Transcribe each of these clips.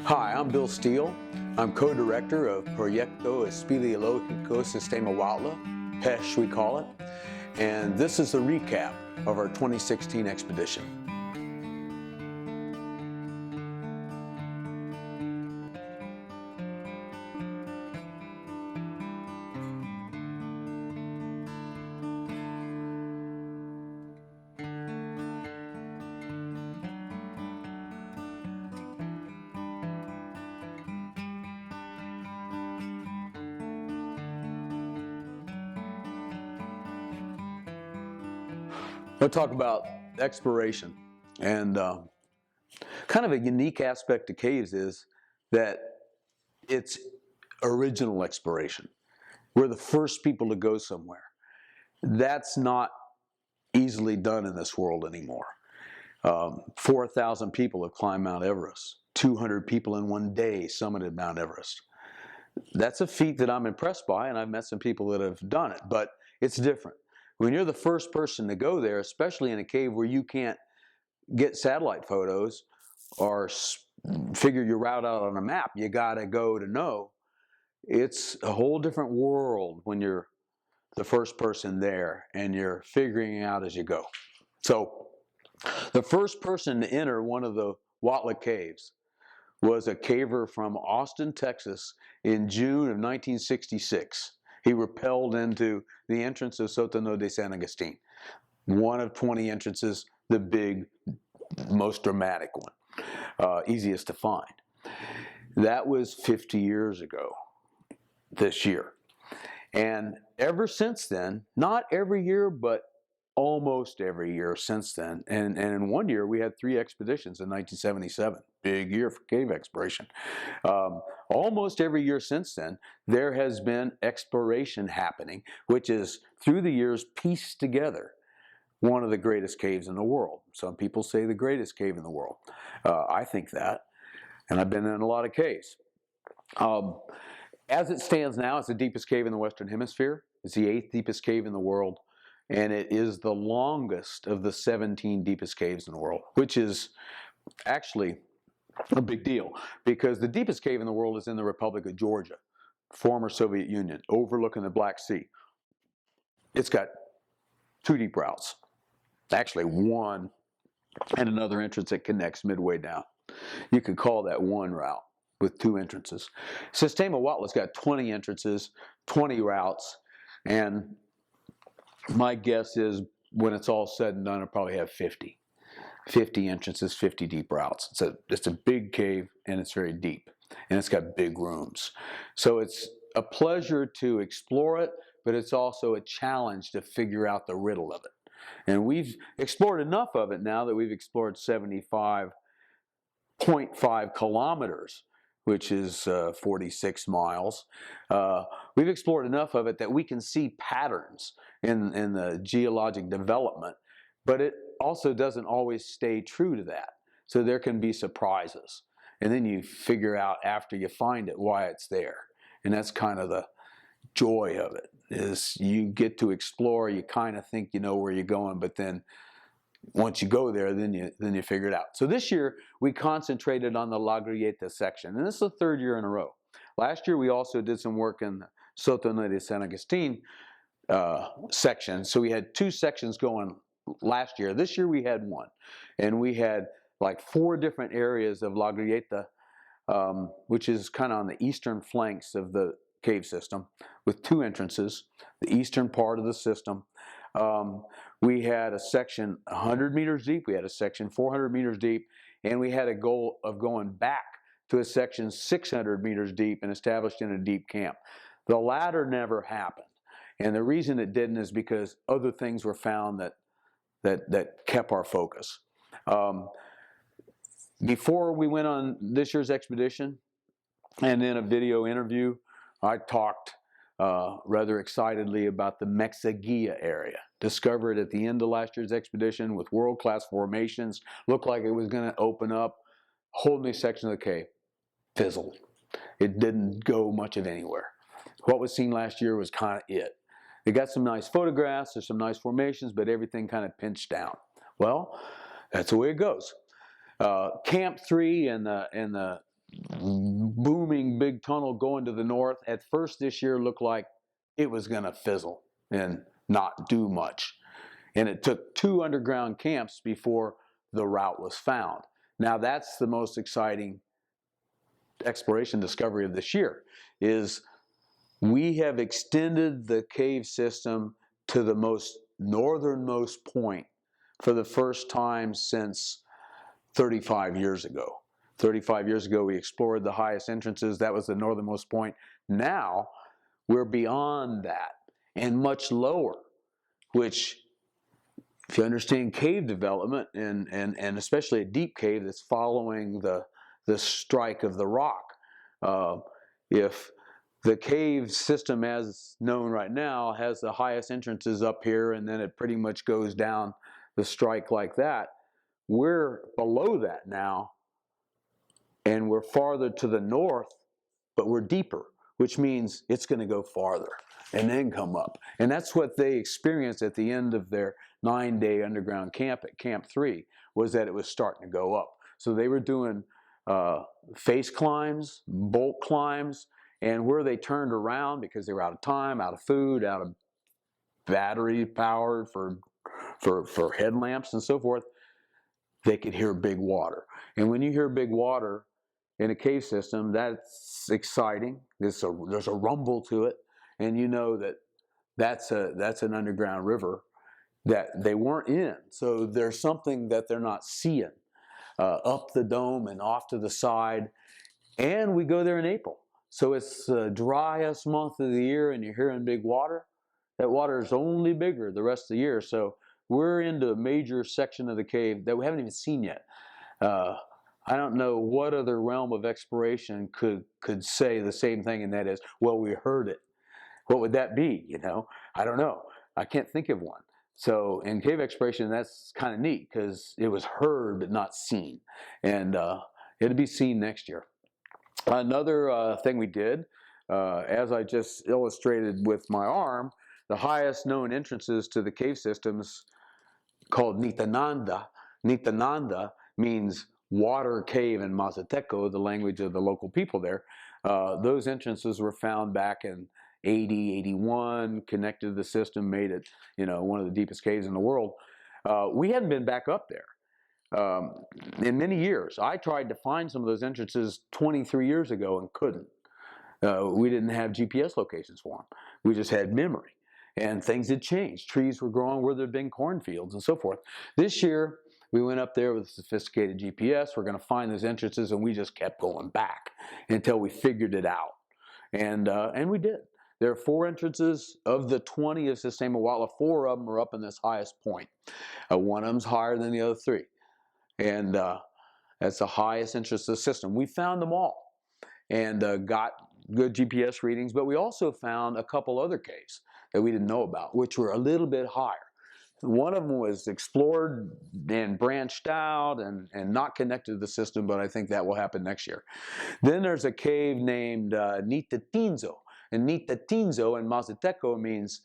Hi, I'm Bill Steele. I'm co-director of Proyecto Espeleologico Sistema Huautla, PESH we call it, and this is the recap of our 2016 expedition. We'll talk about exploration, and kind of a unique aspect of caves is that it's original exploration. We're the first people to go somewhere. That's not easily done in this world anymore. 4,000 people have climbed Mount Everest. 200 people in one day summited Mount Everest. That's a feat that I'm impressed by, and I've met some people that have done it, but it's different. When you're the first person to go there, especially in a cave where you can't get satellite photos or figure your route out on a map, you gotta go to know. It's a whole different world when you're the first person there and you're figuring it out as you go. So the first person to enter one of the Huautla caves was a caver from Austin, Texas in June of 1966. He rappelled into the entrance of Sótano de San Agustin, one of 20 entrances, the big, most dramatic one, easiest to find. That was 50 years ago this year. And ever since then, not every year, but almost every year since then. And in one year, we had 3 expeditions in 1977. Big year for cave exploration. Almost every year since then, there has been exploration happening, which is, through the years, pieced together one of the greatest caves in the world. Some people say the greatest cave in the world. I think that, and I've been in a lot of caves. As it stands now, it's the deepest cave in the Western Hemisphere. It's the 8th deepest cave in the world, and it is the longest of the 17 deepest caves in the world, which is actually a big deal, because the deepest cave in the world is in the Republic of Georgia, former Soviet Union, overlooking the Black Sea. It's got 2 deep routes, actually 1 and another entrance that connects midway down. You could call that 1 route with 2 entrances. Sistema Huautla's got 20 entrances, 20 routes, and my guess is when it's all said and done, it'll probably have 50. 50 entrances, 50 deep routes. It's a big cave, and it's very deep, and it's got big rooms. So it's a pleasure to explore it, but it's also a challenge to figure out the riddle of it. And we've explored enough of it now that we've explored 75.5 kilometers, which is 46 miles. We've explored enough of it that we can see patterns in the geologic development, but it also doesn't always stay true to that. So there can be surprises. And then you figure out after you find it why it's there. And that's kind of the joy of it, is you get to explore, you kind of think you know where you're going, but then once you go there, then you figure it out. So this year, we concentrated on the La Grieta section, and this is the 3rd year in a row. Last year, we also did some work in the Sótano de San Agustin section. So we had 2 sections going last year. This year, we had 1. And we had like 4 different areas of La Grieta, which is kind of on the eastern flanks of the cave system, with 2 entrances, the eastern part of the system. We had a section 100 meters deep, we had a section 400 meters deep, and we had a goal of going back to a section 600 meters deep and established in a deep camp. The latter never happened, and the reason it didn't is because other things were found that kept our focus. Before we went on this year's expedition, and in a video interview, I talked rather excitedly about the Mexaguilla area, discovered at the end of last year's expedition with world-class formations, looked like it was going to open up a whole new section of the cave. Fizzled. It didn't go much of anywhere. What was seen last year was kind of it. They got some nice photographs, there's some nice formations, but everything kind of pinched down. Well, that's the way it goes. Camp 3 and the booming big tunnel going to the north. At first this year looked like it was going to fizzle and not do much. And it took 2 underground camps before the route was found. Now that's the most exciting exploration discovery of this year, is we have extended the cave system to the most northernmost point for the first time since 35 years ago. 35 years ago, we explored the highest entrances. That was the northernmost point. Now, we're beyond that and much lower, which, if you understand cave development, and especially a deep cave that's following the strike of the rock, if the cave system as known right now has the highest entrances up here, and then it pretty much goes down the strike like that, we're below that now, and we're farther to the north, but we're deeper, which means it's going to go farther and then come up. And that's what they experienced at the end of their 9-day underground camp at Camp 3, was that it was starting to go up. So they were doing face climbs, bolt climbs, and where they turned around because they were out of time, out of food, out of battery power for headlamps and so forth, they could hear big water. And when you hear big water in a cave system, that's exciting. There's a rumble to it, and you know that that's an underground river that they weren't in. So there's something that they're not seeing up the dome and off to the side. And we go there in April, so it's the driest month of the year, and you're hearing big water. That water is only bigger the rest of the year. So we're into a major section of the cave that we haven't even seen yet. I don't know what other realm of exploration could say the same thing, and that is, well, we heard it. What would that be? You know, I don't know. I can't think of one. So in cave exploration, that's kind of neat because it was heard but not seen, and it'll be seen next year. Another thing we did, as I just illustrated with my arm, the highest known entrances to the cave systems, called Nitananda. Nitananda means water cave in Mazateco, the language of the local people there. Those entrances were found back in 80, 81, connected to the system, made it, you know, one of the deepest caves in the world. We hadn't been back up there in many years. I tried to find some of those entrances 23 years ago and couldn't. We didn't have GPS locations for them. We just had memory. And things had changed. Trees were growing where there had been cornfields and so forth. This year, we went up there with a sophisticated GPS. We're going to find those entrances, and we just kept going back until we figured it out. And we did. There are 4 entrances. Of the 20 of Sistema Huautla, 4 of them are up in this highest point. One of them's higher than the other 3. And that's the highest entrance to the system. We found them all and got good GPS readings, but we also found a couple other caves that we didn't know about, which were a little bit higher. One of them was explored and branched out and not connected to the system, but I think that will happen next year. Then there's a cave named Nitatinzo, and Nitatinzo in Mazateco means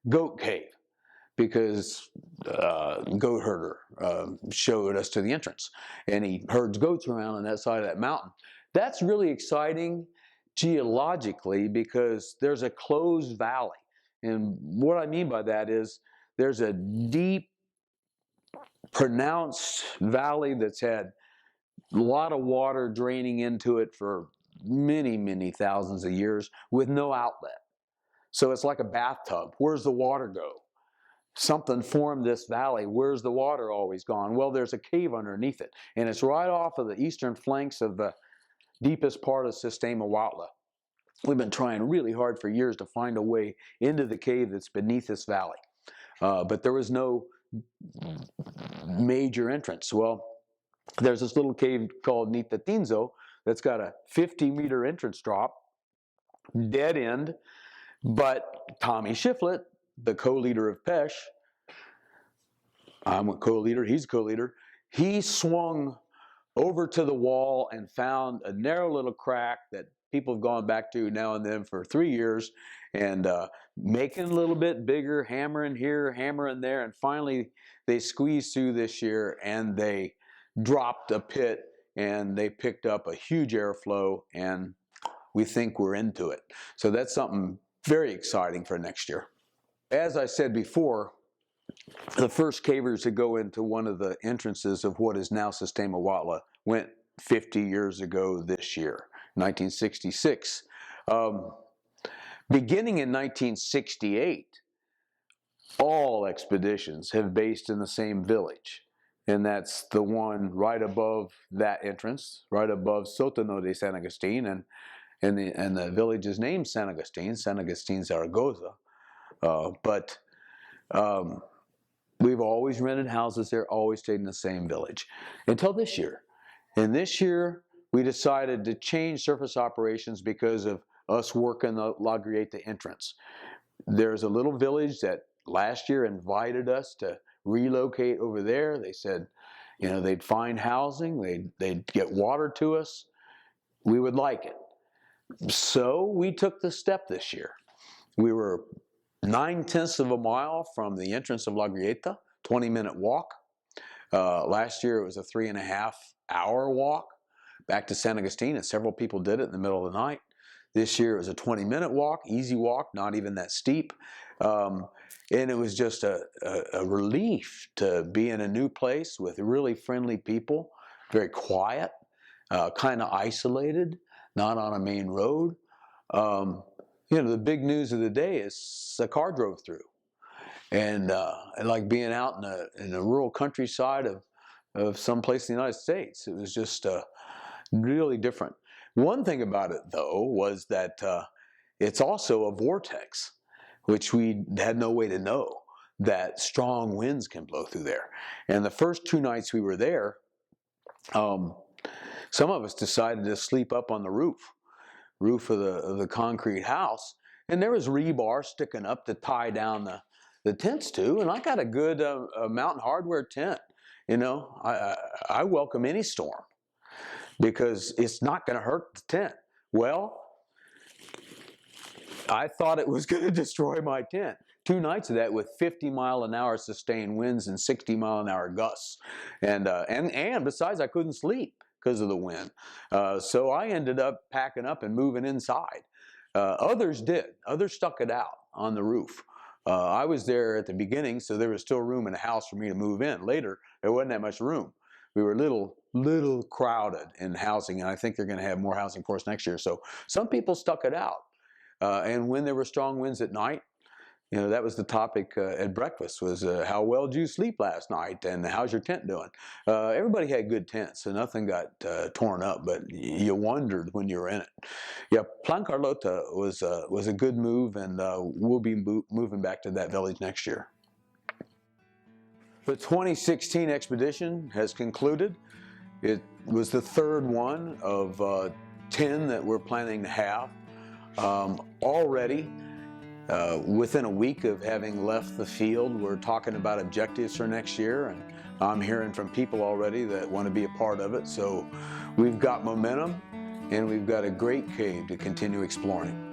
goat cave, because goat herder showed us to the entrance, and he herds goats around on that side of that mountain. That's really exciting geologically because there's a closed valley. And what I mean by that is there's a deep, pronounced valley that's had a lot of water draining into it for many, many thousands of years with no outlet. So it's like a bathtub. Where's the water go? Something formed this valley. Where's the water always gone? Well, there's a cave underneath it, and it's right off of the eastern flanks of the deepest part of Sistema Huautla. We've been trying really hard for years to find a way into the cave that's beneath this valley, but there was no major entrance. Well, there's this little cave called Nitatinzo that's got a 50-meter entrance drop, dead end, but Tommy Shiflett, the co-leader of PESH, I'm a co-leader, he's a co-leader, he swung over to the wall and found a narrow little crack that people have gone back to now and then for 3 years, and making it a little bit bigger, hammering here, hammering there, and finally they squeezed through this year and they dropped a pit and they picked up a huge airflow, and we think we're into it. So that's something very exciting for next year. As I said before, the first cavers to go into one of the entrances of what is now Sistema Huautla went 50 years ago this year, 1966. Beginning in 1968, all expeditions have based in the same village, and that's the one right above that entrance, right above Sótano de San Agustín, and the village is named San Agustín, Zaragoza. We've always rented houses there, always stayed in the same village, until this year. And this year, we decided to change surface operations because of us working the La Grieta entrance. There's a little village that last year invited us to relocate over there. They said, you know, they'd find housing, they'd get water to us. We would like it. So we took the step this year. We were 9/10 of a mile from the entrance of La Grieta, 20-minute walk. Last year it was a 3.5-hour walk back to San Agustín, and several people did it in the middle of the night. This year it was a 20-minute walk, easy walk, not even that steep. And it was just a relief to be in a new place with really friendly people, very quiet, kind of isolated, not on a main road. You know, the big news of the day is a car drove through. And like being out in the rural countryside of someplace in the United States. It was just really different. One thing about it, though, was that it's also a vortex, which we had no way to know that strong winds can blow through there. And the first 2 nights we were there, some of us decided to sleep up on the roof of the concrete house, and there was rebar sticking up to tie down the tents to, and I got a good Mountain Hardware tent. You know, I welcome any storm because it's not going to hurt the tent. Well, I thought it was going to destroy my tent. 2 nights of that with 50-mile-an-hour sustained winds and 60-mile-an-hour gusts, and besides, I couldn't sleep because of the wind. So I ended up packing up and moving inside. Others did. Others stuck it out on the roof. I was there at the beginning, so there was still room in the house for me to move in. Later, there wasn't that much room. We were little crowded in housing, and I think they're going to have more housing for us next year. So some people stuck it out. And when there were strong winds at night, you know, that was the topic at breakfast, was how well did you sleep last night, and how's your tent doing? Everybody had good tents, so nothing got torn up, but you wondered when you were in it. Yeah, Plan Carlota was a good move, and we'll be moving back to that village next year. The 2016 expedition has concluded. It was the 3rd one of 10 that we're planning to have. Already, within a week of having left the field, we're talking about objectives for next year, and I'm hearing from people already that want to be a part of it. So we've got momentum, and we've got a great cave to continue exploring.